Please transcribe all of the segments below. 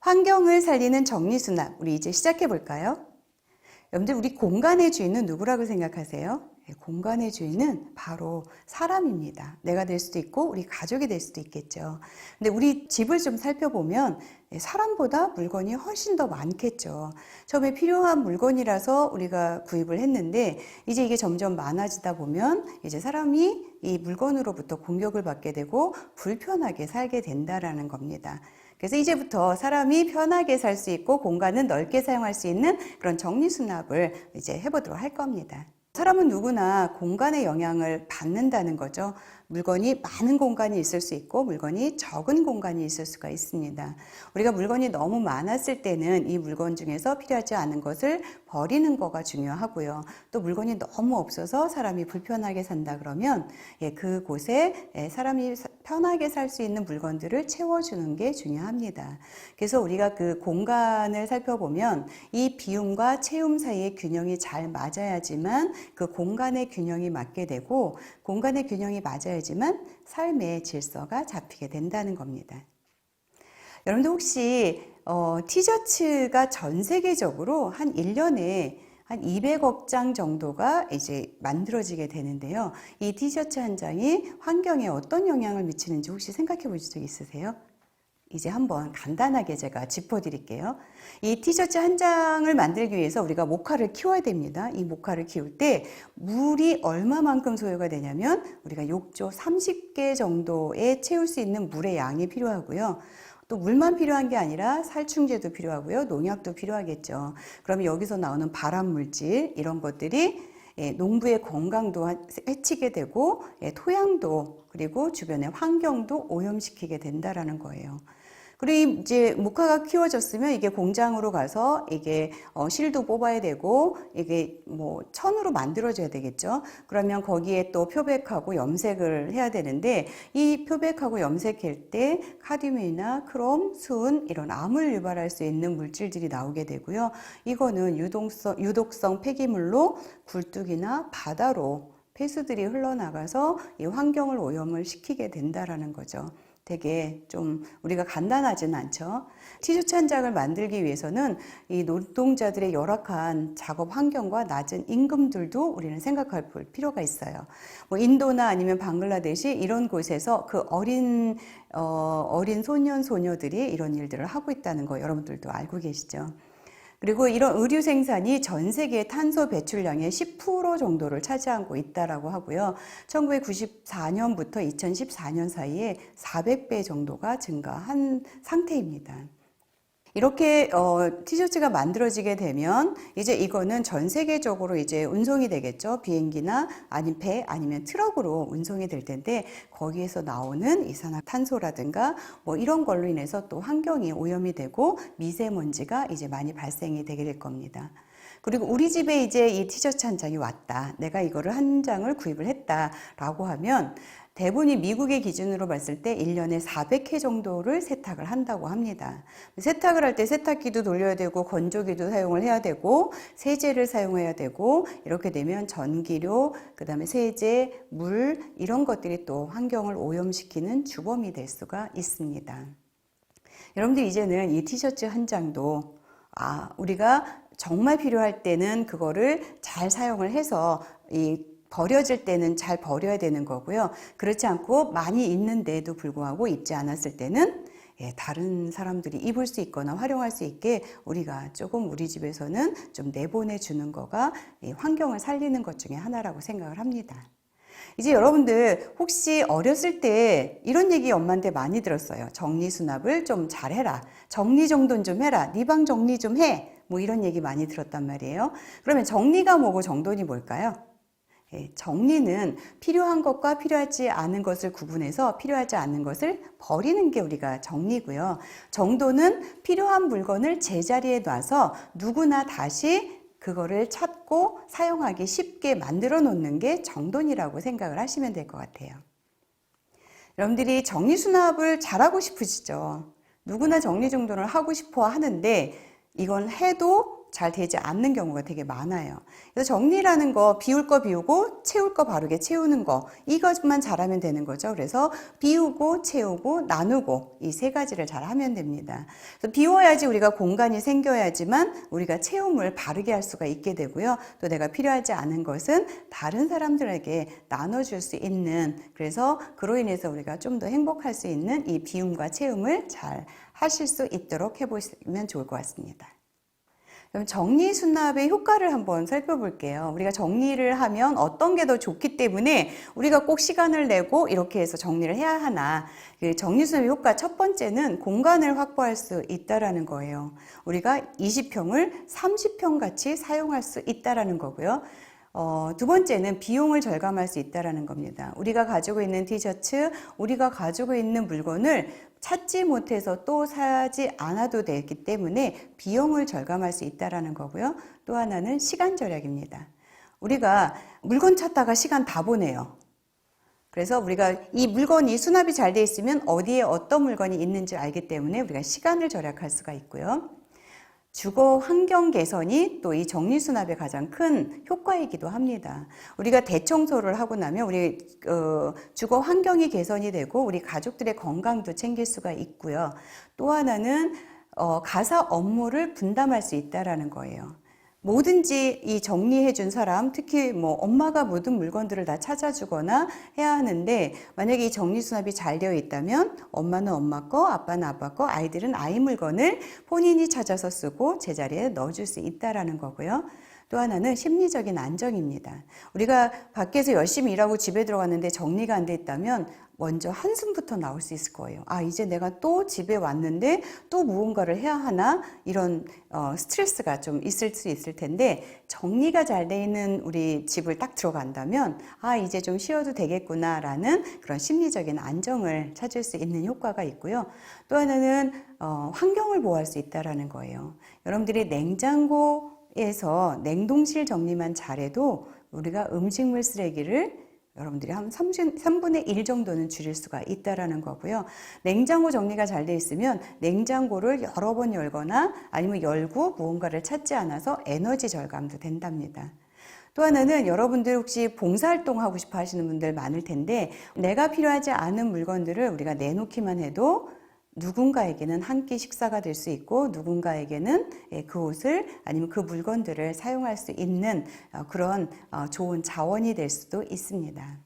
환경을 살리는 정리수납, 우리 이제 시작해 볼까요? 여러분들, 우리 공간의 주인은 누구라고 생각하세요? 공간의 주인은 바로 사람입니다. 내가 될 수도 있고 우리 가족이 될 수도 있겠죠. 근데 우리 집을 좀 살펴보면 사람보다 물건이 훨씬 더 많겠죠. 처음에 필요한 물건이라서 우리가 구입을 했는데 이제 이게 점점 많아지다 보면 이제 사람이 이 물건으로부터 공격을 받게 되고 불편하게 살게 된다라는 겁니다. 그래서 이제부터 사람이 편하게 살 수 있고 공간은 넓게 사용할 수 있는 그런 정리수납을 이제 해보도록 할 겁니다. 사람은 누구나 공간의 영향을 받는다는 거죠. 물건이 많은 공간이 있을 수 있고 물건이 적은 공간이 있을 수가 있습니다. 우리가 물건이 너무 많았을 때는 이 물건 중에서 필요하지 않은 것을 버리는 거가 중요하고요. 또 물건이 너무 없어서 사람이 불편하게 산다 그러면 그곳에 사람이 편하게 살 수 있는 물건들을 채워주는 게 중요합니다. 그래서 우리가 그 공간을 살펴보면 이 비움과 채움 사이의 균형이 잘 맞아야지만 그 공간의 균형이 맞게 되고 공간의 균형이 맞아야지만 삶의 질서가 잡히게 된다는 겁니다. 여러분들 혹시 티셔츠가 전 세계적으로 한 1년에 한 200억 장 정도가 이제 만들어지게 되는데요. 이 티셔츠 한 장이 환경에 어떤 영향을 미치는지 혹시 생각해 보신 적 있으세요? 이제 한번 간단하게 제가 짚어드릴게요. 이 티셔츠 한 장을 만들기 위해서 우리가 모카를 키워야 됩니다. 이 모카를 키울 때 물이 얼마만큼 소요가 되냐면 우리가 욕조 30개 정도에 채울 수 있는 물의 양이 필요하고요. 또 물만 필요한 게 아니라 살충제도 필요하고요. 농약도 필요하겠죠. 그러면 여기서 나오는 발암물질 이런 것들이 농부의 건강도 해치게 되고 토양도 그리고 주변의 환경도 오염시키게 된다라는 거예요. 그리고 이제 모카가 키워졌으면 이게 공장으로 가서 이게 실도 뽑아야 되고 이게 뭐 천으로 만들어져야 되겠죠. 그러면 거기에 또 표백하고 염색을 해야 되는데 이 표백하고 염색할 때 카드뮴이나 크롬, 순 이런 암을 유발할 수 있는 물질들이 나오게 되고요. 이거는 유독성 폐기물로 굴뚝이나 바다로 폐수들이 흘러나가서 이 환경을 오염을 시키게 된다라는 거죠. 되게 좀 우리가 간단하진 않죠. 티셔츠 한 장을 만들기 위해서는 이 노동자들의 열악한 작업 환경과 낮은 임금들도 우리는 생각할 필요가 있어요. 뭐 인도나 아니면 방글라데시 이런 곳에서 그 어린 소년 소녀들이 이런 일들을 하고 있다는 거 여러분들도 알고 계시죠. 그리고 이런 의류 생산이 전 세계 탄소 배출량의 10% 정도를 차지하고 있다라고 하고요. 1994년부터 2014년 사이에 400배 정도가 증가한 상태입니다. 이렇게 티셔츠가 만들어지게 되면 이제 이거는 전 세계적으로 이제 운송이 되겠죠. 비행기나 아니면 배 아니면 트럭으로 운송이 될 텐데 거기에서 나오는 이산화탄소라든가 뭐 이런 걸로 인해서 또 환경이 오염이 되고 미세먼지가 이제 많이 발생이 되게 될 겁니다. 그리고 우리 집에 이제 이 티셔츠 한 장이 왔다. 내가 이거를 한 장을 구입을 했다라고 하면 대부분이 미국의 기준으로 봤을 때 1년에 400회 정도를 세탁을 한다고 합니다. 세탁을 할 때 세탁기도 돌려야 되고 건조기도 사용을 해야 되고 세제를 사용해야 되고 이렇게 되면 전기료, 그 다음에 세제, 물 이런 것들이 또 환경을 오염시키는 주범이 될 수가 있습니다. 여러분들 이제는 이 티셔츠 한 장도 우리가 정말 필요할 때는 그거를 잘 사용을 해서 버려질 때는 잘 버려야 되는 거고요. 그렇지 않고 많이 있는데도 불구하고 입지 않았을 때는 다른 사람들이 입을 수 있거나 활용할 수 있게 우리가 조금 우리 집에서는 좀 내보내 주는 거가 환경을 살리는 것 중에 하나라고 생각을 합니다. 이제 여러분들 혹시 어렸을 때 이런 얘기 엄마한테 많이 들었어요. 정리수납을 좀 잘해라. 정리정돈 좀 해라. 네 방 정리 좀 해. 뭐 이런 얘기 많이 들었단 말이에요. 그러면 정리가 뭐고 정돈이 뭘까요? 정리는 필요한 것과 필요하지 않은 것을 구분해서 필요하지 않은 것을 버리는 게 우리가 정리고요. 정돈은 필요한 물건을 제자리에 놔서 누구나 다시 그거를 찾고 사용하기 쉽게 만들어 놓는 게 정돈이라고 생각을 하시면 될 것 같아요. 여러분들이 정리수납을 잘하고 싶으시죠? 누구나 정리정돈을 하고 싶어 하는데 이건 해도 잘 되지 않는 경우가 되게 많아요. 그래서 정리라는 거, 비울 거 비우고 채울 거 바르게 채우는 거, 이것만 잘하면 되는 거죠. 그래서 비우고 채우고 나누고 이 세 가지를 잘 하면 됩니다. 그래서 비워야지 우리가 공간이 생겨야지만 우리가 채움을 바르게 할 수가 있게 되고요. 또 내가 필요하지 않은 것은 다른 사람들에게 나눠줄 수 있는, 그래서 그로 인해서 우리가 좀 더 행복할 수 있는 이 비움과 채움을 잘 하실 수 있도록 해보시면 좋을 것 같습니다. 그럼 정리수납의 효과를 한번 살펴볼게요. 우리가 정리를 하면 어떤 게 더 좋기 때문에 우리가 꼭 시간을 내고 이렇게 해서 정리를 해야 하나. 그 정리수납의 효과 첫 번째는 공간을 확보할 수 있다라는 거예요. 우리가 20평을 30평 같이 사용할 수 있다라는 거고요. 두 번째는 비용을 절감할 수 있다라는 겁니다. 우리가 가지고 있는 티셔츠, 우리가 가지고 있는 물건을 찾지 못해서 또 사지 않아도 되기 때문에 비용을 절감할 수 있다라는 거고요. 또 하나는 시간 절약입니다. 우리가 물건 찾다가 시간 다 보내요. 그래서 우리가 이 물건이 수납이 잘 돼 있으면 어디에 어떤 물건이 있는지 알기 때문에 우리가 시간을 절약할 수가 있고요. 주거 환경 개선이 또 이 정리수납의 가장 큰 효과이기도 합니다. 우리가 대청소를 하고 나면 우리 주거 환경이 개선이 되고 우리 가족들의 건강도 챙길 수가 있고요. 또 하나는 가사 업무를 분담할 수 있다라는 거예요. 뭐든지 이 정리해 준 사람, 특히 뭐 엄마가 모든 물건들을 다 찾아주거나 해야 하는데, 만약에 이 정리수납이 잘 되어 있다면 엄마는 엄마 거, 아빠는 아빠 거, 아이들은 아이 물건을 본인이 찾아서 쓰고 제자리에 넣어줄 수 있다라는 거고요. 또 하나는 심리적인 안정입니다. 우리가 밖에서 열심히 일하고 집에 들어갔는데 정리가 안 돼 있다면 먼저 한숨부터 나올 수 있을 거예요. 아, 이제 내가 또 집에 왔는데 또 무언가를 해야 하나? 이런 스트레스가 좀 있을 수 있을 텐데, 정리가 잘 돼 있는 우리 집을 딱 들어간다면 아, 이제 좀 쉬어도 되겠구나 라는 그런 심리적인 안정을 찾을 수 있는 효과가 있고요. 또 하나는 환경을 보호할 수 있다는 거예요. 여러분들이 냉장고에서 냉동실 정리만 잘해도 우리가 음식물 쓰레기를 여러분들이 한 3분의 1 정도는 줄일 수가 있다라는 거고요. 냉장고 정리가 잘 돼 있으면 냉장고를 여러 번 열거나 아니면 열고 무언가를 찾지 않아서 에너지 절감도 된답니다. 또 하나는 여러분들 혹시 봉사활동 하고 싶어 하시는 분들 많을 텐데, 내가 필요하지 않은 물건들을 우리가 내놓기만 해도 누군가에게는 한 끼 식사가 될 수 있고, 누군가에게는 그 옷을 아니면 그 물건들을 사용할 수 있는 그런 좋은 자원이 될 수도 있습니다.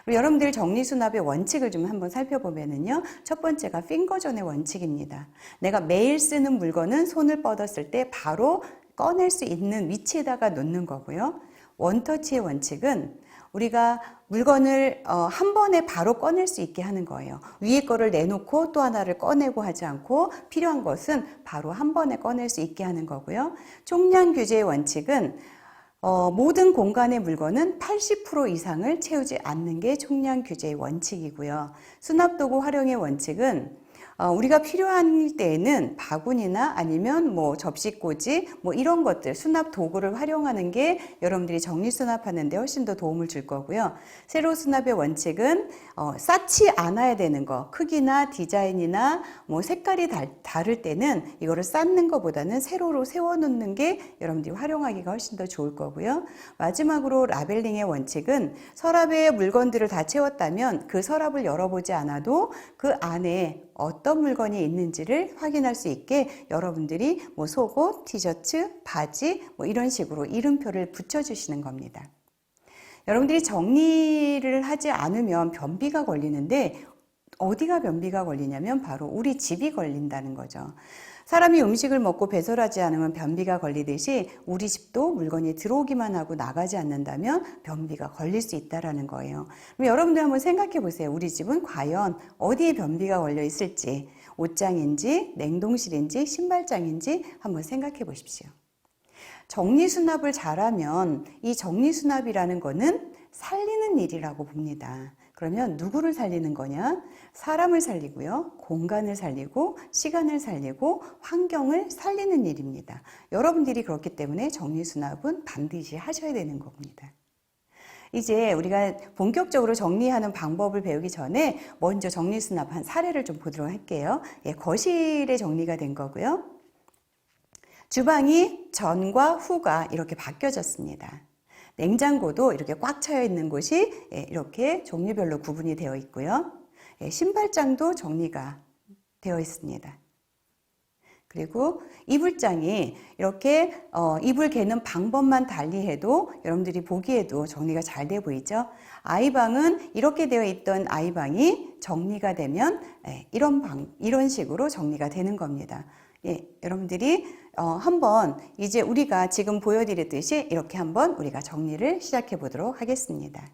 그리고 여러분들 정리수납의 원칙을 좀 한번 살펴보면요. 첫 번째가 핑거존의 원칙입니다. 내가 매일 쓰는 물건은 손을 뻗었을 때 바로 꺼낼 수 있는 위치에다가 놓는 거고요. 원터치의 원칙은 우리가 물건을 한 번에 바로 꺼낼 수 있게 하는 거예요. 위에 거를 내놓고 또 하나를 꺼내고 하지 않고 필요한 것은 바로 한 번에 꺼낼 수 있게 하는 거고요. 총량 규제의 원칙은 모든 공간의 물건은 80% 이상을 채우지 않는 게 총량 규제의 원칙이고요. 수납도구 활용의 원칙은 우리가 필요한 때에는 바구니나 아니면 뭐 접시꽂이 뭐 이런 것들 수납 도구를 활용하는 게 여러분들이 정리 수납하는 데 훨씬 더 도움을 줄 거고요. 세로 수납의 원칙은 쌓지 않아야 되는 거, 크기나 디자인이나 뭐 색깔이 다를 때는 이거를 쌓는 것보다는 세로로 세워놓는 게 여러분들이 활용하기가 훨씬 더 좋을 거고요. 마지막으로 라벨링의 원칙은 서랍에 물건들을 다 채웠다면 그 서랍을 열어보지 않아도 그 안에 어떤 물건이 있는지를 확인할 수 있게 여러분들이 뭐 속옷, 티셔츠, 바지 뭐 이런 식으로 이름표를 붙여주시는 겁니다. 여러분들이 정리를 하지 않으면 변비가 걸리는데, 어디가 변비가 걸리냐면 바로 우리 집이 걸린다는 거죠. 사람이 음식을 먹고 배설하지 않으면 변비가 걸리듯이 우리 집도 물건이 들어오기만 하고 나가지 않는다면 변비가 걸릴 수 있다는 거예요. 그럼 여러분들 한번 생각해 보세요. 우리 집은 과연 어디에 변비가 걸려 있을지, 옷장인지 냉동실인지 신발장인지 한번 생각해 보십시오. 정리수납을 잘하면 이 정리수납이라는 거는 살리는 일이라고 봅니다. 그러면 누구를 살리는 거냐? 사람을 살리고요, 공간을 살리고, 시간을 살리고, 환경을 살리는 일입니다. 여러분들이 그렇기 때문에 정리수납은 반드시 하셔야 되는 겁니다. 이제 우리가 본격적으로 정리하는 방법을 배우기 전에 먼저 정리수납한 사례를 좀 보도록 할게요. 거실에 정리가 된 거고요. 주방이 전과 후가 이렇게 바뀌어졌습니다. 냉장고도 이렇게 꽉 차여 있는 곳이 이렇게 종류별로 구분이 되어 있고요. 신발장도 정리가 되어 있습니다. 그리고 이불장이 이렇게 이불 개는 방법만 달리해도 여러분들이 보기에도 정리가 잘 돼 보이죠? 아이방은 이렇게 되어 있던 아이방이 정리가 되면 이런 식으로 정리가 되는 겁니다. 여러분들이 한번 이제 우리가 지금 보여드렸듯이 이렇게 한번 우리가 정리를 시작해 보도록 하겠습니다.